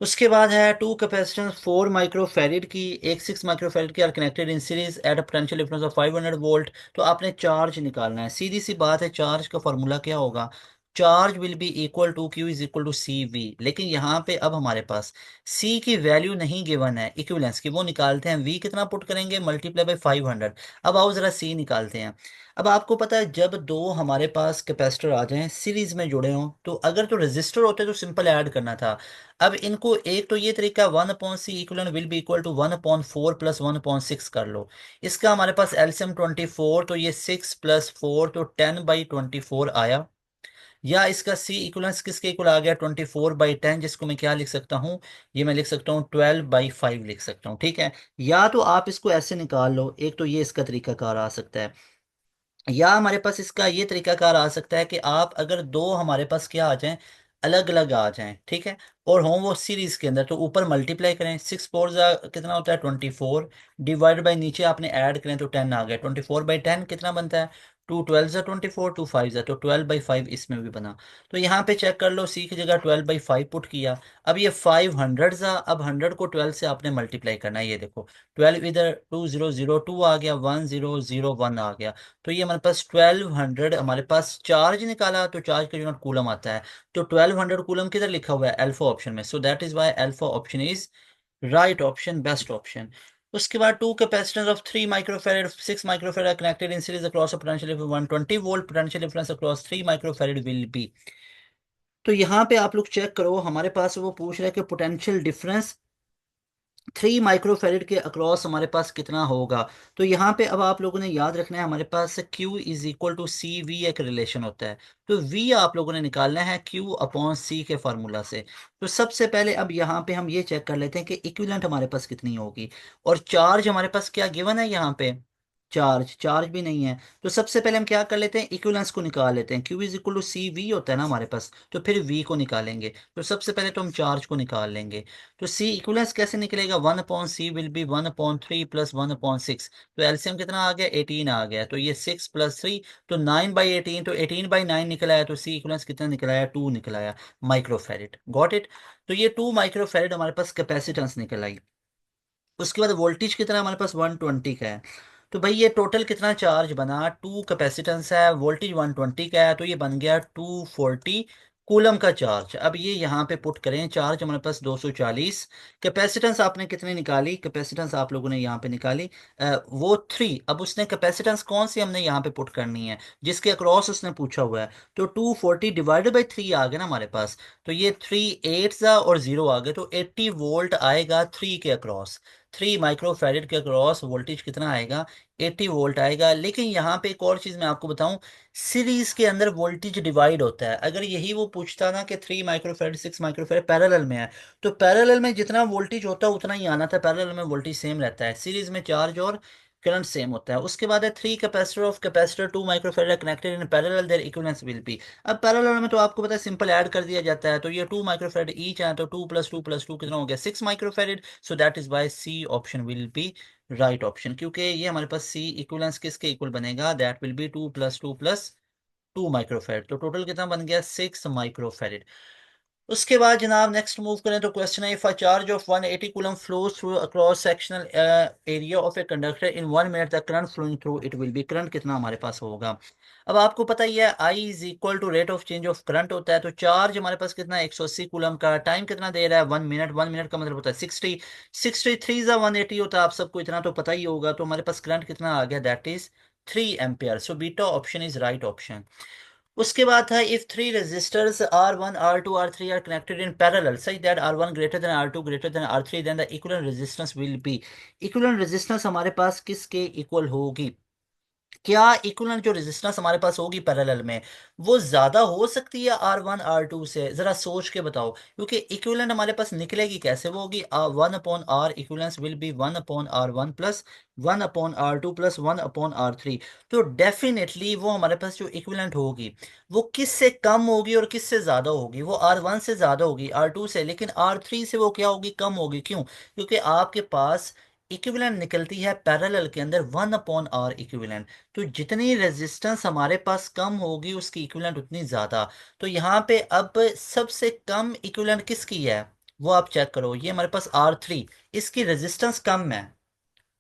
उसके बाद है, टू कैपेसिटेंस 4 माइक्रोफेरिड की, एक 6 माइक्रोफेरिड की are connected in series at a potential difference of 500 volt. तो आपने चार्ज निकालना है, सीधी सी बात है, चार्ज का फॉर्मूला क्या होगा, charge will be equal to q is equal to C V. लेकिन यहाँ पे अब हमारे पास सी की वैल्यू नहीं गिवन है इक्विवेलेंस की, वो निकालते हैं, वी कितना पुट करेंगे, मल्टीप्लाई बाई 500। अब आओ जरा सी निकालते हैं। अब आपको पता है, जब दो हमारे पास कैपेसिटर आ जाएं सीरीज में जुड़े हों, तो अगर तो रेजिस्टर होते तो सिंपल ऐड करना था। अब इनको एक तो ये तरीका 1/c equal will be equal to 1/4 plus 1/6 कर लो। इसका हमारे पास एलसीएम 24, तो ये 6 + 4, तो 10/24 आया। या इसका सी इक्वलेंस किसके इक्वल आ गया, 24/10, जिसको मैं क्या लिख सकता हूँ, ये मैं लिख सकता हूँ 12/5 लिख सकता हूँ। ठीक है, या तो आप इसको ऐसे निकाल लो, एक तो ये इसका तरीकाकार आ सकता है, या हमारे पास इसका ये तरीकाकार आ सकता है कि आप अगर दो हमारे पास क्या आ जाएं, अलग अलग आ जाएं, ठीक है, और हों वो सीरीज के अंदर, तो ऊपर मल्टीप्लाई करें, 6 4 कितना होता है 24, डिवाइड बाई नीचे आपने ऐड करें तो 10 आ गया, 24/10 कितना बनता है, 2 12 = 24, 2 5 तो 12/5 इसमें भी बना। तो यहाँ पे चेक कर लो, सी की जगह 12/5 पुट किया। अब ये 500 अब 100 को 12 से आपने मल्टीप्लाई करना है, ये देखो 12 इधर 2002 आ गया, 1001 आ गया। तो ये हमारे पास 1200, हमारे पास चार्ज निकाला, तो चार्ज का यूनिट कूलम आता है। तो 1200 कूलम किधर लिखा हुआ है, अल्फा ऑप्शन में। So that is why alpha option is right option, best option. उसके बाद, two capacitance of 3 microfarad 6 microfarad connected in series across a potential 120 volt, potential difference across 3 microfarad will be. तो यहाँ पे आप लोग check करो, हमारे पास वो पूछ रहा है कि पोटेंशियल डिफरेंस 3 माइक्रोफेरेड के अक्रॉस हमारे पास कितना होगा। तो यहाँ पे अब आप लोगों ने याद रखना है, हमारे पास Q is equal to C V एक रिलेशन होता है। तो V आप लोगों ने निकालना है Q अपॉन C के फार्मूला से। तो सबसे पहले अब यहाँ पे हम ये चेक कर लेते हैं कि इक्विवेलेंट हमारे पास कितनी होगी, और चार्ज हमारे पास क्या गिवन है यहाँ पे, चार्ज, चार्ज भी नहीं है। तो सबसे पहले हम क्या कर लेते हैं, इक्विवेलेंस को निकाल लेते हैं। Q is equal to C V होता है ना हमारे पास, तो फिर वी को निकालेंगे। तो सबसे पहले तो हम चार्ज को निकाल लेंगे। तो सी इक्विवेलेंस कैसे निकलेगा, 1/c विल बी 1/3 प्लस 1/6। तो एलसीएम कितना आ गया, 18 आ गया। तो ये 6 + 3, तो 9/18, तो 18/9 निकला है। तो सी इक्विवेलेंस कितना निकला है, 2 निकला है माइक्रोफेरेड। Got it. तो ये 2 माइक्रोफेरेड हमारे पास कैपेसिटेंस निकल आई। उसके बाद वोल्टेज कितना हमारे पास 120 का है। तो भाई ये टोटल कितना चार्ज बना, 2 कैपेसिटेंस है, वोल्टेज 120 का है, तो ये बन गया 240 कूलम का चार्ज। अब ये यहाँ पे पुट करें, चार्ज हमारे पास 240, कैपेसिटेंस आपने कितनी निकाली, कैपेसिटेंस आप लोगों ने यहाँ पे निकाली वो 3। अब उसने कैपेसिटेंस कौन सी हमने यहाँ पे पुट करनी है, जिसके अक्रॉस उसने पूछा हुआ है। तो 240 डिवाइडेड बाई 3 आ गया ना हमारे पास। तो ये 3 8 और 0 आ गए, तो 80 वोल्ट आएगा 3 के अक्रॉस। 3 माइक्रोफैरेड के क्रॉस वोल्टेज कितना आएगा, 80 वोल्ट आएगा। लेकिन यहाँ पे एक और चीज मैं आपको बताऊं, सीरीज के अंदर वोल्टेज डिवाइड होता है। अगर यही वो पूछता ना कि 3 माइक्रोफैरेड 6 माइक्रोफैरेड पैरेलल में है, तो पैरेलल में जितना वोल्टेज होता है उतना ही आना था। पैरेलल में वोल्टेज सेम रहता है, सीरीज में चार्ज और करंट सेम होता है। उसके बाद है 3 capacitor of capacitor 2 microfarad connected in parallel their equivalence will be. अब पैरेलल में तो आपको पता है सिंपल ऐड कर दिया जाता है। तो ये 2 माइक्रोफैरेड ईच है, तो 2 + 2 + 2 कितना हो गया, 6 microfarad. So that is why C option will be right option, क्योंकि ये हमारे पास सी इक्विवेलेंस किसके इक्वल बनेगा, दैट विल बी 2 + 2 + 2 माइक्रोफैरेड। तो टोटल कितना बन गया, 6 माइक्रोफैरेड। उसके बाद जनाब नेक्स्ट मूव करें तो क्वेश्चन है, if a charge of 180 coulomb flows through a cross sectional area of a conductor in 1 minute, the current flowing through it will be, current कितना हमारे पास होगा। अब आपको पता ही है I is equal to rate of change of current होता है। तो चार्ज हमारे पास कितना है, 180 कूलम का, टाइम कितना दे रहा है, 1 मिनट। 1 मिनट का मतलब होता है 60, 63 = 180 होता है, आप सबको इतना तो पता ही होगा। तो हमारे पास करंट कितना आ गया, that is 3 ampere. So beta option is right option. उसके बाद था, if three resistors R1 R2 R3 are connected in parallel such that R1 greater than R2 greater than R3, then the equivalent resistance will be. Equivalent resistance हमारे पास किसके equal होगी, क्या equivalent जो resistance हमारे पास होगी पैरेलल में, वो ज्यादा हो सकती है R1 R2 से, जरा सोच के बताओ। क्योंकि इक्विवेलेंट हमारे पास निकलेगी कैसे, वो होगी 1/R, equivalence will B 1/R1 plus 1/R2 plus 1/R3। तो डेफिनेटली वो हमारे पास जो इक्विवेलेंट होगी, वो किससे कम होगी और किससे ज्यादा होगी, वो R1 से ज्यादा होगी R2 से, लेकिन R3 से वो क्या होगी, कम होगी। क्यों, क्योंकि आपके पास इक्विवेलेंट निकलती है पैरेलल के अंदर 1/R इक्विवेलेंट। तो जितनी रेजिस्टेंस हमारे पास कम होगी उसकी इक्विवेलेंट उतनी ज्यादा। तो यहाँ पे अब सबसे कम इक्विवेलेंट किसकी है, वो आप चेक करो। ये हमारे पास R3, इसकी रेजिस्टेंस कम है,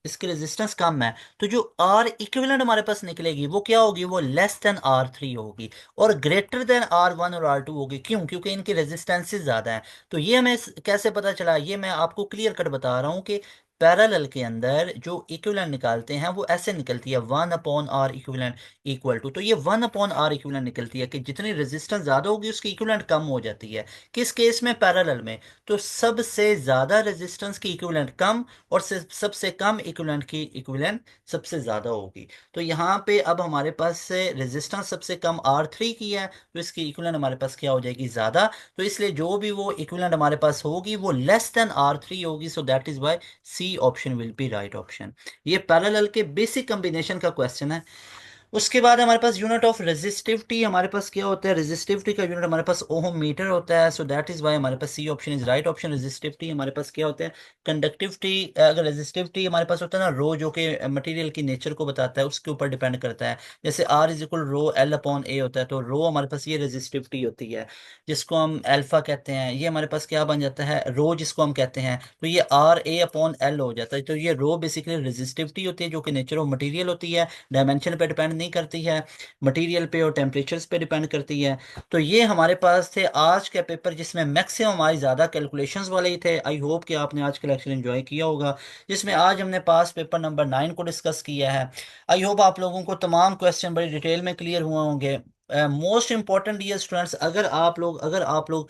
इसकी रेजिस्टेंस कम है। तो जो आर इक्विवेलेंट हमारे पास निकलेगी वो क्या होगी, वो लेस देन R3 होगी, और ग्रेटर देन R1 और R2 होगी। क्यों, क्योंकि इनकी रेजिस्टेंसेस ज्यादा हैं। तो ये हमें कैसे पता चला, ये मैं आपको क्लियर कट बता रहा हूँ कि पैरेलल के अंदर जो इक्विवेलेंट निकालते हैं वो ऐसे निकलती है, 1/R इक्विवेलेंट इक्वल टू। तो ये 1/R इक्विवेलेंट निकलती है कि जितनी रेजिस्टेंस ज्यादा होगी उसकी इक्विवेलेंट कम हो जाती है। किस केस में, पैरेलल में। तो सबसे ज्यादा रेजिस्टेंस की इक्विवेलेंट कम, और सबसे कम इक्विवेलेंट की इक्विवेलेंट सबसे ज्यादा होगी। तो यहाँ पे अब हमारे पास से रेजिस्टेंस सबसे कम R3 की है, तो इसकी इक्विवेलेंट हमारे पास क्या हो जाएगी, ज्यादा। तो इसलिए जो भी वो इक्विवेलेंट हमारे पास होगी वो लेस देन R3 होगी। So that is why C option will be right option. ये पैरेलल के बेसिक कॉम्बिनेशन का क्वेश्चन है। उसके बाद हमारे पास यूनिट ऑफ रेजिस्टिविटी, हमारे पास क्या होता है, रेजिस्टिविटी का यूनिट हमारे पास ओम मीटर होता है। सो दैट इज वाई हमारे पास C option is right option. Resistivity हमारे पास क्या होता है, कंडक्टिविटी। अगर रेजिस्टिविटी हमारे पास होता है ना, रो, जो कि मटेरियल की नेचर को बताता है, उसके ऊपर डिपेंड करता है। जैसे R is equal row L/A होता है, तो रो हमारे पास ये रेजिस्टिविटी होती है, जिसको हम अल्फा कहते हैं। ये हमारे पास क्या बन जाता है, रो जिसको हम कहते हैं, तो ये RA/L हो जाता है। तो ये रो बेसिकली रेजिस्टिविटी होती है, जो कि नेचर ऑफ मटेरियल होती है, डायमेंशन पे डिपेंड नहीं करती है, मटेरियल पे और टेम्परेचर्स पे डिपेंड करती है। तो ये हमारे पास थे आज का पेपर, जिसमें मैक्सिमम हमारी ज़्यादा कैलकुलेशंस वाले ही थे। आई होप कि आपने आज का लेक्चर एंजॉय किया होगा, जिसमें आज हमने पास पेपर नंबर 9 को डिस्कस किया है। आई होप आप लोगों को तमाम क्वेश्चन बड़ी डिटेल में क्लियर हुए होंगे। मोस्ट इंपॉर्टेंट डियर स्टूडेंट्स, अगर आप लोग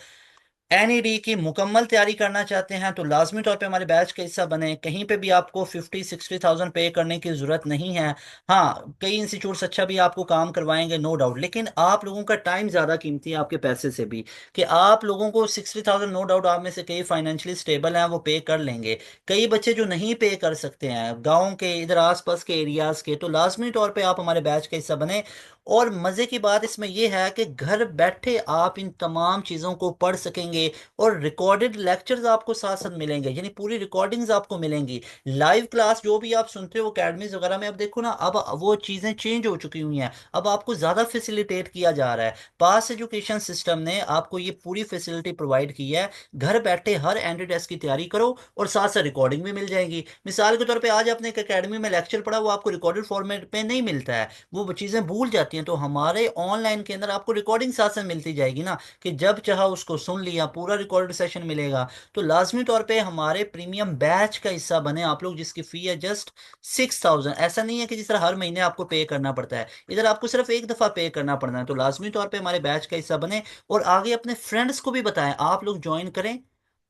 एनईडी की मुकम्मल तैयारी करना चाहते हैं तो लाजमी तौर पे हमारे बैच का हिस्सा बने। कहीं पे भी आपको 50-60,000 पे करने की जरूरत नहीं है। हाँ, कई इंस्टीट्यूट्स अच्छा भी आपको काम करवाएंगे, नो डाउट, लेकिन आप लोगों का टाइम ज़्यादा कीमती है आपके पैसे से भी। कि आप लोगों को 60,000, नो डाउट आप में से कई फाइनेंशियली स्टेबल हैं, वो पे कर लेंगे। कई बच्चे जो नहीं पे कर सकते हैं, गाँव के इधर आसपास के एरियाज़ के, तो लाजमी तौर पर आप हमारे बैच का हिस्सा बने। और मज़े की बात इसमें यह है कि घर बैठे आप इन तमाम चीज़ों को पढ़ सकेंगे। और रिकॉर्डेड लेक्चर्स आपको साथ साथ मिलेंगे, यानी पूरी रिकॉर्डिंग्स आपको मिलेंगी। लाइव क्लास जो भी आप सुनते हो अकेडमीज वगैरह में, अब देखो ना, अब वो चीज़ें चेंज हो चुकी हुई हैं। अब आपको ज़्यादा फैसिलिटेट किया जा रहा है। पास एजुकेशन सिस्टम ने आपको ये पूरी फैसिलिटी प्रोवाइड की है। घर बैठे हर एंट्री टेस्ट की तैयारी करो और साथ साथ रिकॉर्डिंग भी मिल जाएगी। मिसाल के तौर पे आज आपने एक अकेडमी में लेक्चर पढ़ा, वो आपको रिकॉर्डेड फॉर्मेट पे नहीं मिलता है, वो चीज़ें भूल जाती हैं। तो हमारे ऑनलाइन के अंदर आपको रिकॉर्डिंग साथ साथ मिलती जाएगी ना, कि जब चाहा उसको सुन लिया, पूरा रिकॉर्डेड सेशन मिलेगा। तो लाजमी तौर पे हमारे प्रीमियम बैच का हिस्सा बने आप लोग, जिसकी फी है जस्ट 6,000। ऐसा नहीं है कि जिस तरह हर महीने आपको पे करना पड़ता है, इधर आपको सिर्फ एक दफ़ा पे करना पड़ना है। तो लाजमी तौर पे हमारे बैच का हिस्सा बने और आगे अपने फ्रेंड्स को भी बताएं, आप लोग ज्वाइन करें।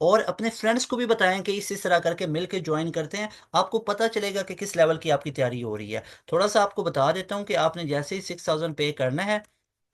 और अपने फ्रेंड्स को भी बताएं कि इस तरह करके मिलके ज्वाइन करते हैं। आपको पता चलेगा कि किस लेवल की आपकी तैयारी हो रही है। थोड़ा सा आपको बता देता हूँ कि आपने जैसे ही 6,000 पे करना है,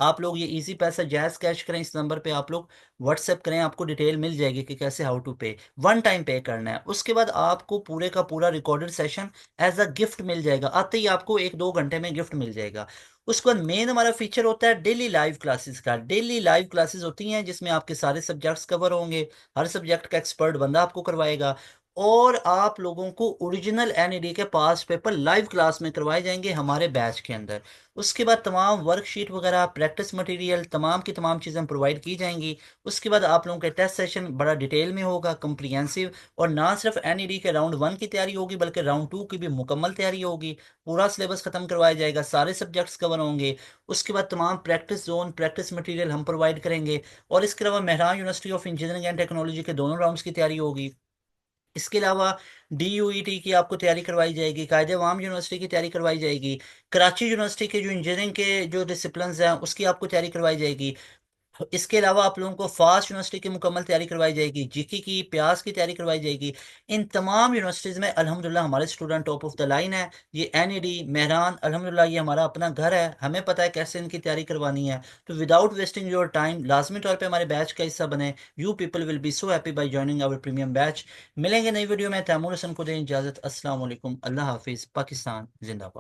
आप लोग ये इजी पैसा जैज कैश करें, इस नंबर पे आप लोग व्हाट्सएप करें, आपको डिटेल मिल जाएगी कि कैसे how to pay. One time pay करना है, उसके बाद आपको पूरे का पूरा recorded session as a gift मिल जाएगा। आते ही आपको 1-2 घंटे में गिफ्ट मिल जाएगा। उसके बाद मेन हमारा फीचर होता है डेली लाइव क्लासेस का। डेली लाइव क्लासेस होती हैं जिसमें आपके सारे सब्जेक्ट्स कवर होंगे। हर सब्जेक्ट का एक्सपर्ट बंदा आपको करवाएगा। और आप लोगों को ओरिजिनल एनईडी के पास पेपर लाइव क्लास में करवाए जाएंगे हमारे बैच के अंदर। उसके बाद तमाम वर्कशीट वगैरह, प्रैक्टिस मटेरियल, तमाम की तमाम चीज़ें प्रोवाइड की जाएंगी। उसके बाद आप लोगों का टेस्ट सेशन बड़ा डिटेल में होगा, कंप्रिहेंसिव। और ना सिर्फ एनईडी के राउंड 1 की तैयारी होगी, बल्कि राउंड 2 की भी मुकम्मल तैयारी होगी। पूरा सिलेबस खत्म करवाया जाएगा, सारे सब्जेक्ट्स कवर होंगे। उसके बाद तमाम प्रैक्टिस जोन, प्रैक्टिस मटेरियल हम प्रोवाइड करेंगे। और इसके अलावा Mehran university of engineering and technology के दोनों राउंड्स की तैयारी होगी। इसके अलावा DUET की आपको तैयारी करवाई जाएगी, कायदे आवाम यूनिवर्सिटी की तैयारी करवाई जाएगी, कराची यूनिवर्सिटी के जो इंजीनियरिंग के जो डिसिप्लिन हैं उसकी आपको तैयारी करवाई जाएगी। इसके अलावा आप लोगों को फास्ट यूनिवर्सिटी की मुकम्मल तैयारी करवाई जाएगी, जीके की, प्यास की तैयारी करवाई जाएगी। इन तमाम यूनिवर्सिटीज़ में अल्हम्दुलिल्लाह हमारे student top of the line है। ये एनईडी मेहरान अल्हम्दुलिल्लाह ये हमारा अपना घर है, हमें पता है कैसे इनकी तैयारी करवानी है। तो विदाउट वेस्टिंग योर टाइम लाजमी तौर पे हमारे बैच का हिस्सा बने। You people will be so happy by joining our premium batch. मिलेंगे नई वीडियो में। तैमूर हसन को दें इजाज़त। अस्सलाम वालेकुम, अल्लाह हाफिज़, पाकिस्तान जिंदाबाद।